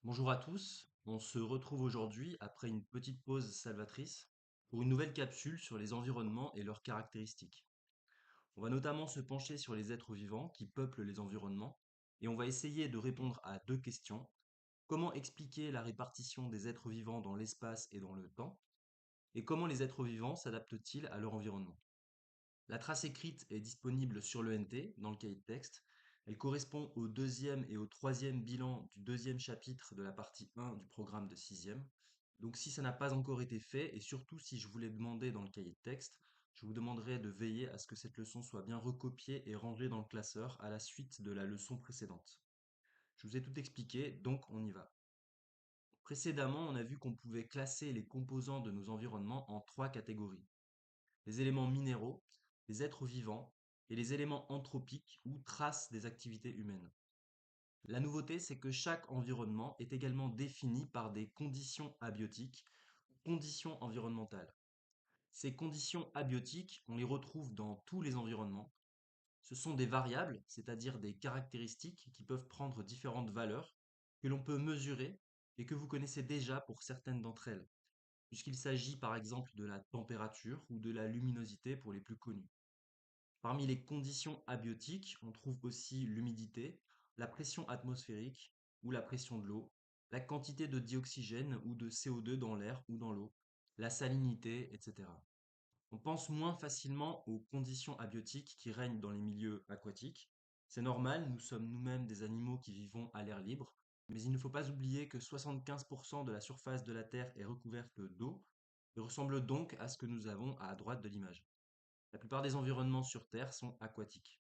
Bonjour à tous, on se retrouve aujourd'hui après une petite pause salvatrice pour une nouvelle capsule sur les environnements et leurs caractéristiques. On va notamment se pencher sur les êtres vivants qui peuplent les environnements et on va essayer de répondre à deux questions. Comment expliquer la répartition des êtres vivants dans l'espace et dans le temps? Et comment les êtres vivants s'adaptent-ils à leur environnement? La trace écrite est disponible sur le NT, dans le cahier de texte. Elle correspond au deuxième et au troisième bilan du deuxième chapitre de la partie 1 du programme de sixième. Donc si ça n'a pas encore été fait, et surtout si je vous l'ai demandé dans le cahier de texte, je vous demanderai de veiller à ce que cette leçon soit bien recopiée et rangée dans le classeur à la suite de la leçon précédente. Je vous ai tout expliqué, donc on y va. Précédemment, on a vu qu'on pouvait classer les composants de nos environnements en trois catégories: les éléments minéraux, les êtres vivants et les éléments anthropiques ou traces des activités humaines. La nouveauté, c'est que chaque environnement est également défini par des conditions abiotiques ou conditions environnementales. Ces conditions abiotiques, on les retrouve dans tous les environnements. Ce sont des variables, c'est-à-dire des caractéristiques qui peuvent prendre différentes valeurs, que l'on peut mesurer et que vous connaissez déjà pour certaines d'entre elles, puisqu'il s'agit par exemple de la température ou de la luminosité pour les plus connus. Parmi les conditions abiotiques, on trouve aussi l'humidité, la pression atmosphérique ou la pression de l'eau, la quantité de dioxygène ou de CO2 dans l'air ou dans l'eau, la salinité, etc. On pense moins facilement aux conditions abiotiques qui règnent dans les milieux aquatiques. C'est normal, nous sommes nous-mêmes des animaux qui vivons à l'air libre, mais il ne faut pas oublier que 75% de la surface de la Terre est recouverte d'eau et ressemble donc à ce que nous avons à droite de l'image. La plupart des environnements sur Terre sont aquatiques.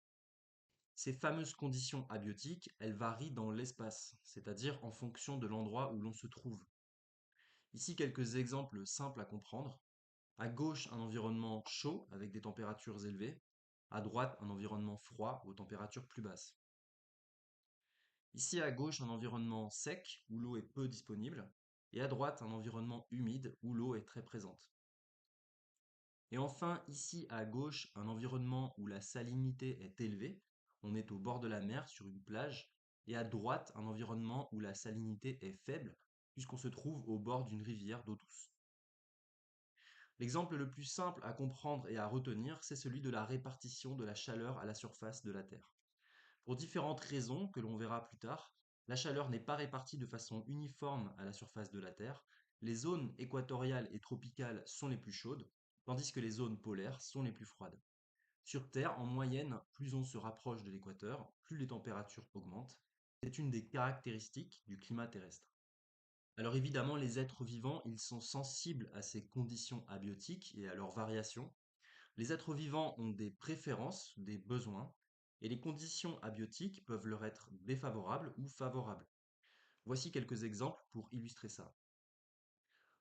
Ces fameuses conditions abiotiques, elles varient dans l'espace, c'est-à-dire en fonction de l'endroit où l'on se trouve. Ici, quelques exemples simples à comprendre. À gauche, un environnement chaud avec des températures élevées. À droite, un environnement froid aux températures plus basses. Ici, à gauche, un environnement sec où l'eau est peu disponible. Et à droite, un environnement humide où l'eau est très présente. Et enfin, ici à gauche, un environnement où la salinité est élevée. On est au bord de la mer, sur une plage. Et à droite, un environnement où la salinité est faible, puisqu'on se trouve au bord d'une rivière d'eau douce. L'exemple le plus simple à comprendre et à retenir, c'est celui de la répartition de la chaleur à la surface de la Terre. Pour différentes raisons que l'on verra plus tard, la chaleur n'est pas répartie de façon uniforme à la surface de la Terre. Les zones équatoriales et tropicales sont les plus chaudes, tandis que les zones polaires sont les plus froides. Sur Terre, en moyenne, plus on se rapproche de l'équateur, plus les températures augmentent. C'est une des caractéristiques du climat terrestre. Alors évidemment, les êtres vivants, ils sont sensibles à ces conditions abiotiques et à leurs variations. Les êtres vivants ont des préférences, des besoins, et les conditions abiotiques peuvent leur être défavorables ou favorables. Voici quelques exemples pour illustrer ça.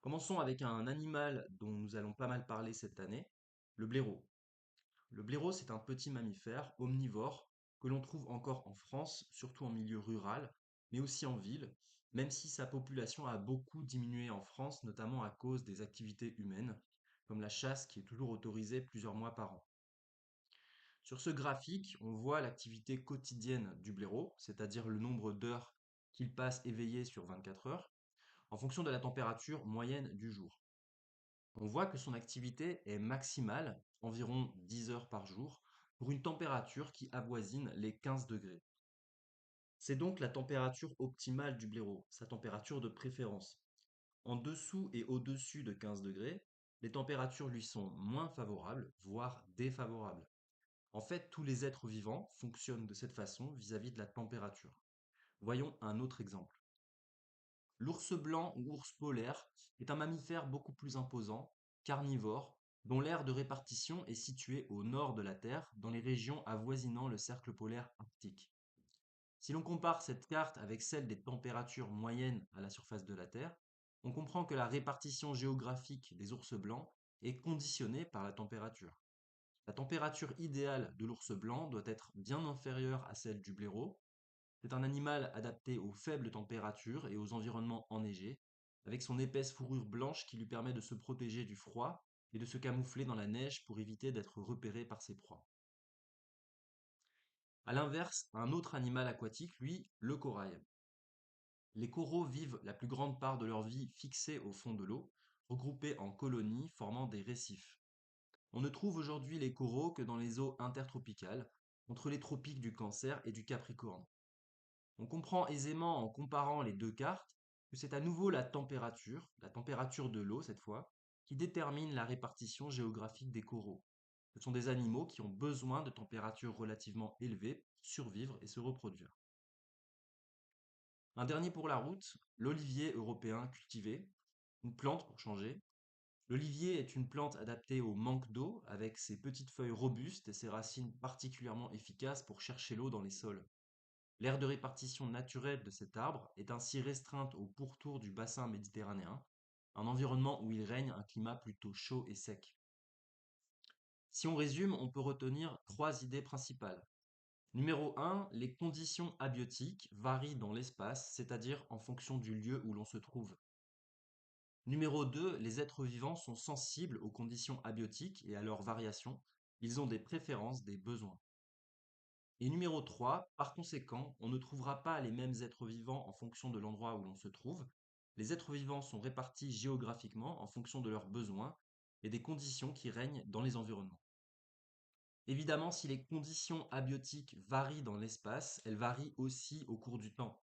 Commençons avec un animal dont nous allons pas mal parler cette année, le blaireau. Le blaireau, c'est un petit mammifère omnivore que l'on trouve encore en France, surtout en milieu rural, mais aussi en ville, même si sa population a beaucoup diminué en France, notamment à cause des activités humaines, comme la chasse qui est toujours autorisée plusieurs mois par an. Sur ce graphique, on voit l'activité quotidienne du blaireau, c'est-à-dire le nombre d'heures qu'il passe éveillé sur 24 heures, en fonction de la température moyenne du jour. On voit que son activité est maximale, environ 10 heures par jour, pour une température qui avoisine les 15 degrés. C'est donc la température optimale du blaireau, sa température de préférence. En dessous et au-dessus de 15 degrés, les températures lui sont moins favorables, voire défavorables. En fait, tous les êtres vivants fonctionnent de cette façon vis-à-vis de la température. Voyons un autre exemple. L'ours blanc ou ours polaire est un mammifère beaucoup plus imposant, carnivore, dont l'aire de répartition est située au nord de la Terre, dans les régions avoisinant le cercle polaire arctique. Si l'on compare cette carte avec celle des températures moyennes à la surface de la Terre, on comprend que la répartition géographique des ours blancs est conditionnée par la température. La température idéale de l'ours blanc doit être bien inférieure à celle du blaireau. C'est un animal adapté aux faibles températures et aux environnements enneigés, avec son épaisse fourrure blanche qui lui permet de se protéger du froid et de se camoufler dans la neige pour éviter d'être repéré par ses proies. A l'inverse, un autre animal aquatique, lui, le corail. Les coraux vivent la plus grande part de leur vie fixés au fond de l'eau, regroupés en colonies formant des récifs. On ne trouve aujourd'hui les coraux que dans les eaux intertropicales, entre les tropiques du Cancer et du Capricorne. On comprend aisément en comparant les deux cartes que c'est à nouveau la température de l'eau cette fois, qui détermine la répartition géographique des coraux. Ce sont des animaux qui ont besoin de températures relativement élevées pour survivre et se reproduire. Un dernier pour la route, l'olivier européen cultivé, une plante pour changer. L'olivier est une plante adaptée au manque d'eau, avec ses petites feuilles robustes et ses racines particulièrement efficaces pour chercher l'eau dans les sols. L'aire de répartition naturelle de cet arbre est ainsi restreinte au pourtour du bassin méditerranéen, un environnement où il règne un climat plutôt chaud et sec. Si on résume, on peut retenir trois idées principales. Numéro 1, les conditions abiotiques varient dans l'espace, c'est-à-dire en fonction du lieu où l'on se trouve. Numéro 2, les êtres vivants sont sensibles aux conditions abiotiques et à leurs variations. Ils ont des préférences, des besoins. Et numéro 3, par conséquent, on ne trouvera pas les mêmes êtres vivants en fonction de l'endroit où l'on se trouve. Les êtres vivants sont répartis géographiquement en fonction de leurs besoins et des conditions qui règnent dans les environnements. Évidemment, si les conditions abiotiques varient dans l'espace, elles varient aussi au cours du temps.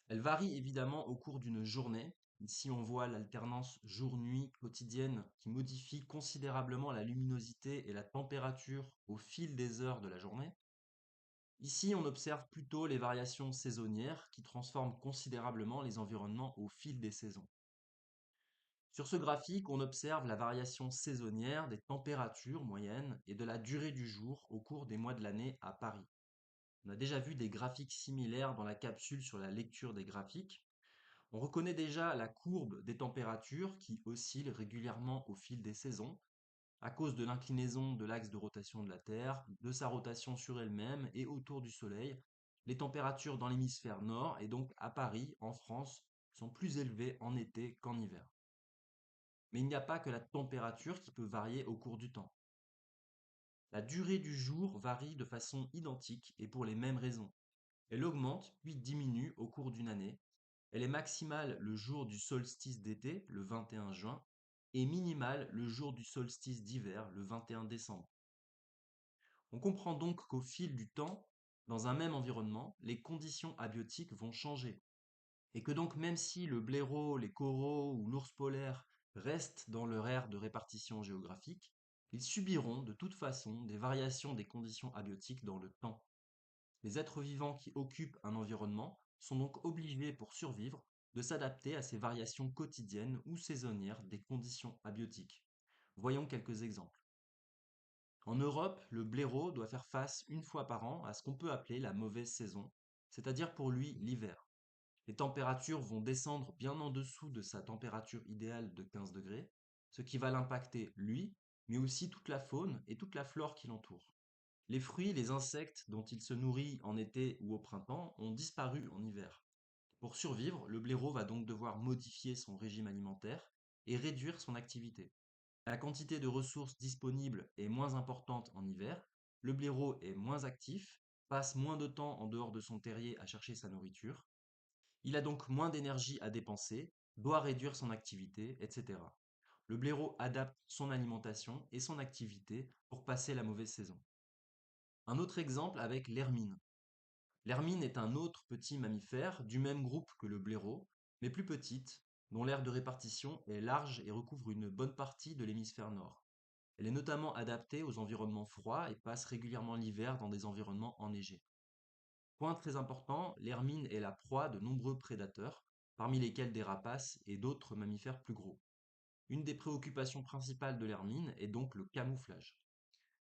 Elles varient évidemment au cours d'une journée. Ici, on voit l'alternance jour-nuit quotidienne qui modifie considérablement la luminosité et la température au fil des heures de la journée. Ici, on observe plutôt les variations saisonnières qui transforment considérablement les environnements au fil des saisons. Sur ce graphique, on observe la variation saisonnière des températures moyennes et de la durée du jour au cours des mois de l'année à Paris. On a déjà vu des graphiques similaires dans la capsule sur la lecture des graphiques. On reconnaît déjà la courbe des températures qui oscille régulièrement au fil des saisons, à cause de l'inclinaison de l'axe de rotation de la Terre, de sa rotation sur elle-même et autour du Soleil. Les températures dans l'hémisphère nord et donc à Paris, en France, sont plus élevées en été qu'en hiver. Mais il n'y a pas que la température qui peut varier au cours du temps. La durée du jour varie de façon identique et pour les mêmes raisons. Elle augmente puis diminue au cours d'une année. Elle est maximale le jour du solstice d'été, le 21 juin, et minimale le jour du solstice d'hiver, le 21 décembre. On comprend donc qu'au fil du temps, dans un même environnement, les conditions abiotiques vont changer. Et que donc même si le blaireau, les coraux ou l'ours polaire restent dans leur aire de répartition géographique, ils subiront de toute façon des variations des conditions abiotiques dans le temps. Les êtres vivants qui occupent un environnement sont donc obligés pour survivre de s'adapter à ces variations quotidiennes ou saisonnières des conditions abiotiques. Voyons quelques exemples. En Europe, le blaireau doit faire face une fois par an à ce qu'on peut appeler la mauvaise saison, c'est-à-dire pour lui l'hiver. Les températures vont descendre bien en dessous de sa température idéale de 15 degrés, ce qui va l'impacter lui, mais aussi toute la faune et toute la flore qui l'entoure. Les fruits, les insectes dont il se nourrit en été ou au printemps ont disparu en hiver. Pour survivre, le blaireau va donc devoir modifier son régime alimentaire et réduire son activité. La quantité de ressources disponibles est moins importante en hiver, le blaireau est moins actif, passe moins de temps en dehors de son terrier à chercher sa nourriture, il a donc moins d'énergie à dépenser, doit réduire son activité, etc. Le blaireau adapte son alimentation et son activité pour passer la mauvaise saison. Un autre exemple avec l'hermine. L'hermine est un autre petit mammifère du même groupe que le blaireau, mais plus petite, dont l'aire de répartition est large et recouvre une bonne partie de l'hémisphère nord. Elle est notamment adaptée aux environnements froids et passe régulièrement l'hiver dans des environnements enneigés. Point très important, l'hermine est la proie de nombreux prédateurs, parmi lesquels des rapaces et d'autres mammifères plus gros. Une des préoccupations principales de l'hermine est donc le camouflage.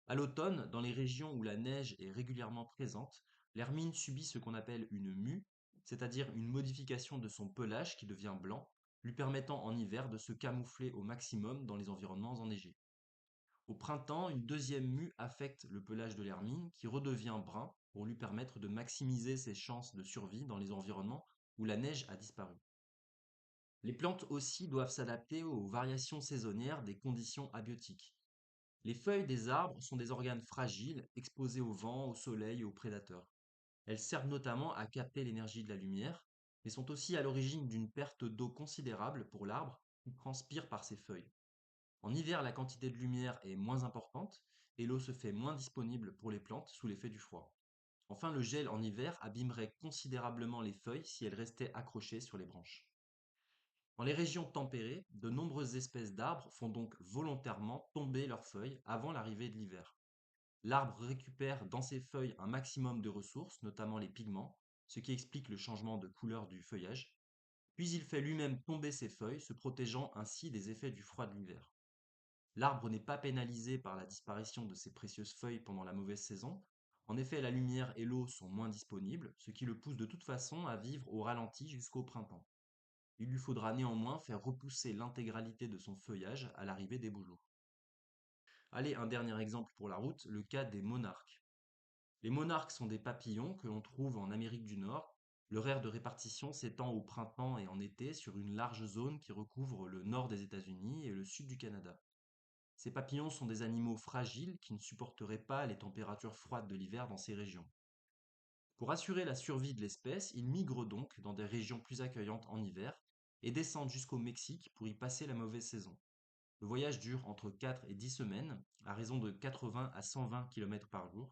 À l'automne, dans les régions où la neige est régulièrement présente, l'hermine subit ce qu'on appelle une mue, c'est-à-dire une modification de son pelage qui devient blanc, lui permettant en hiver de se camoufler au maximum dans les environnements enneigés. Au printemps, une deuxième mue affecte le pelage de l'hermine qui redevient brun pour lui permettre de maximiser ses chances de survie dans les environnements où la neige a disparu. Les plantes aussi doivent s'adapter aux variations saisonnières des conditions abiotiques. Les feuilles des arbres sont des organes fragiles exposés au vent, au soleil et aux prédateurs. Elles servent notamment à capter l'énergie de la lumière mais sont aussi à l'origine d'une perte d'eau considérable pour l'arbre qui transpire par ses feuilles. En hiver, la quantité de lumière est moins importante et l'eau se fait moins disponible pour les plantes sous l'effet du froid. Enfin, le gel en hiver abîmerait considérablement les feuilles si elles restaient accrochées sur les branches. Dans les régions tempérées, de nombreuses espèces d'arbres font donc volontairement tomber leurs feuilles avant l'arrivée de l'hiver. L'arbre récupère dans ses feuilles un maximum de ressources, notamment les pigments, ce qui explique le changement de couleur du feuillage. Puis il fait lui-même tomber ses feuilles, se protégeant ainsi des effets du froid de l'hiver. L'arbre n'est pas pénalisé par la disparition de ses précieuses feuilles pendant la mauvaise saison. En effet, la lumière et l'eau sont moins disponibles, ce qui le pousse de toute façon à vivre au ralenti jusqu'au printemps. Il lui faudra néanmoins faire repousser l'intégralité de son feuillage à l'arrivée des beaux jours. Allez, un dernier exemple pour la route, le cas des monarques. Les monarques sont des papillons que l'on trouve en Amérique du Nord. Leur aire de répartition s'étend au printemps et en été sur une large zone qui recouvre le nord des États-Unis et le sud du Canada. Ces papillons sont des animaux fragiles qui ne supporteraient pas les températures froides de l'hiver dans ces régions. Pour assurer la survie de l'espèce, ils migrent donc dans des régions plus accueillantes en hiver et descendent jusqu'au Mexique pour y passer la mauvaise saison. Le voyage dure entre 4 et 10 semaines, à raison de 80 à 120 km par jour.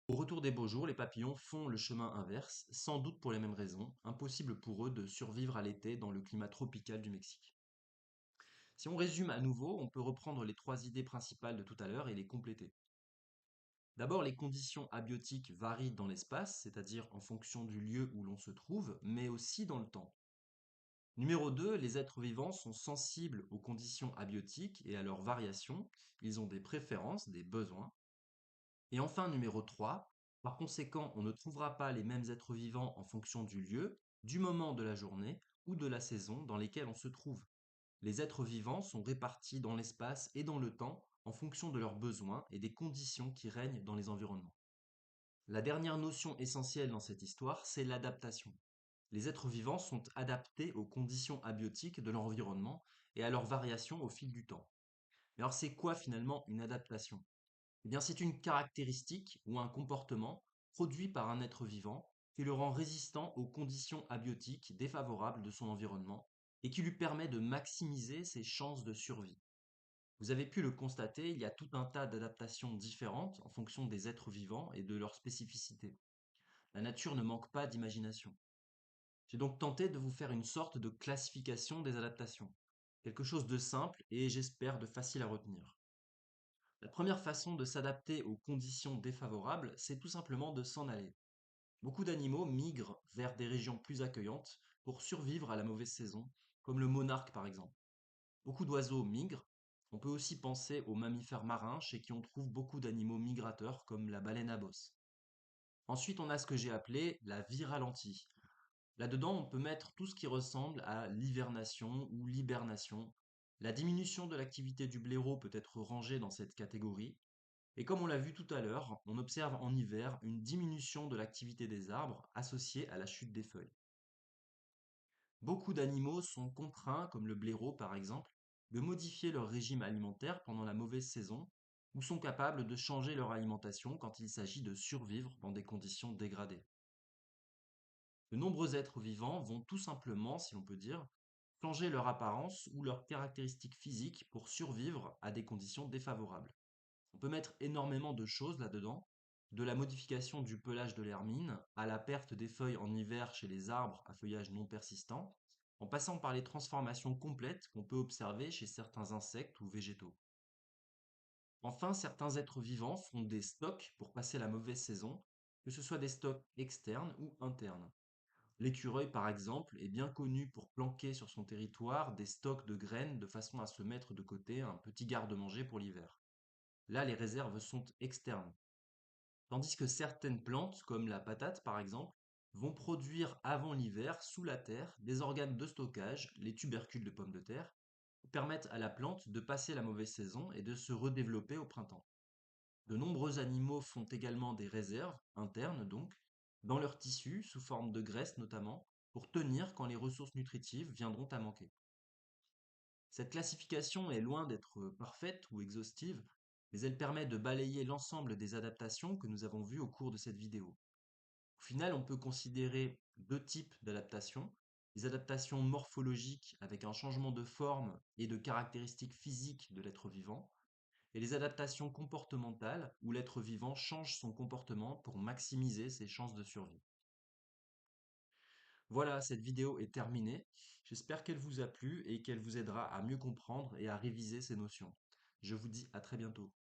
Au retour des beaux jours, les papillons font le chemin inverse, sans doute pour les mêmes raisons, impossible pour eux de survivre à l'été dans le climat tropical du Mexique. Si on résume à nouveau, on peut reprendre les trois idées principales de tout à l'heure et les compléter. D'abord, les conditions abiotiques varient dans l'espace, c'est-à-dire en fonction du lieu où l'on se trouve, mais aussi dans le temps. Numéro 2, les êtres vivants sont sensibles aux conditions abiotiques et à leurs variations. Ils ont des préférences, des besoins. Et enfin, numéro 3, par conséquent, on ne trouvera pas les mêmes êtres vivants en fonction du lieu, du moment de la journée ou de la saison dans lesquels on se trouve. Les êtres vivants sont répartis dans l'espace et dans le temps en fonction de leurs besoins et des conditions qui règnent dans les environnements. La dernière notion essentielle dans cette histoire, c'est l'adaptation. Les êtres vivants sont adaptés aux conditions abiotiques de leur environnement et à leurs variations au fil du temps. Mais alors c'est quoi finalement une adaptation? Eh bien c'est une caractéristique ou un comportement produit par un être vivant qui le rend résistant aux conditions abiotiques défavorables de son environnement et qui lui permet de maximiser ses chances de survie. Vous avez pu le constater, il y a tout un tas d'adaptations différentes en fonction des êtres vivants et de leurs spécificités. La nature ne manque pas d'imagination. J'ai donc tenté de vous faire une sorte de classification des adaptations. Quelque chose de simple et j'espère de facile à retenir. La première façon de s'adapter aux conditions défavorables, c'est tout simplement de s'en aller. Beaucoup d'animaux migrent vers des régions plus accueillantes pour survivre à la mauvaise saison, comme le monarque par exemple. Beaucoup d'oiseaux migrent. On peut aussi penser aux mammifères marins chez qui on trouve beaucoup d'animaux migrateurs comme la baleine à bosse. Ensuite, on a ce que j'ai appelé la vie ralentie. Là-dedans, on peut mettre tout ce qui ressemble à l'hivernation ou l'hibernation. La diminution de l'activité du blaireau peut être rangée dans cette catégorie. Et comme on l'a vu tout à l'heure, on observe en hiver une diminution de l'activité des arbres associée à la chute des feuilles. Beaucoup d'animaux sont contraints, comme le blaireau par exemple, de modifier leur régime alimentaire pendant la mauvaise saison ou sont capables de changer leur alimentation quand il s'agit de survivre dans des conditions dégradées. De nombreux êtres vivants vont tout simplement, si l'on peut dire, changer leur apparence ou leurs caractéristiques physiques pour survivre à des conditions défavorables. On peut mettre énormément de choses là-dedans, de la modification du pelage de l'hermine à la perte des feuilles en hiver chez les arbres à feuillage non persistant, en passant par les transformations complètes qu'on peut observer chez certains insectes ou végétaux. Enfin, certains êtres vivants font des stocks pour passer la mauvaise saison, que ce soit des stocks externes ou internes. L'écureuil, par exemple, est bien connu pour planquer sur son territoire des stocks de graines de façon à se mettre de côté un petit garde-manger pour l'hiver. Là, les réserves sont externes. Tandis que certaines plantes, comme la patate par exemple, vont produire avant l'hiver, sous la terre, des organes de stockage, les tubercules de pommes de terre, qui permettent à la plante de passer la mauvaise saison et de se redévelopper au printemps. De nombreux animaux font également des réserves, internes donc, dans leurs tissus, sous forme de graisse notamment, pour tenir quand les ressources nutritives viendront à manquer. Cette classification est loin d'être parfaite ou exhaustive, mais elle permet de balayer l'ensemble des adaptations que nous avons vues au cours de cette vidéo. Au final, on peut considérer deux types d'adaptations. les adaptations morphologiques avec un changement de forme et de caractéristiques physiques de l'être vivant, et les adaptations comportementales où l'être vivant change son comportement pour maximiser ses chances de survie. Voilà, cette vidéo est terminée. J'espère qu'elle vous a plu et qu'elle vous aidera à mieux comprendre et à réviser ces notions. Je vous dis à très bientôt.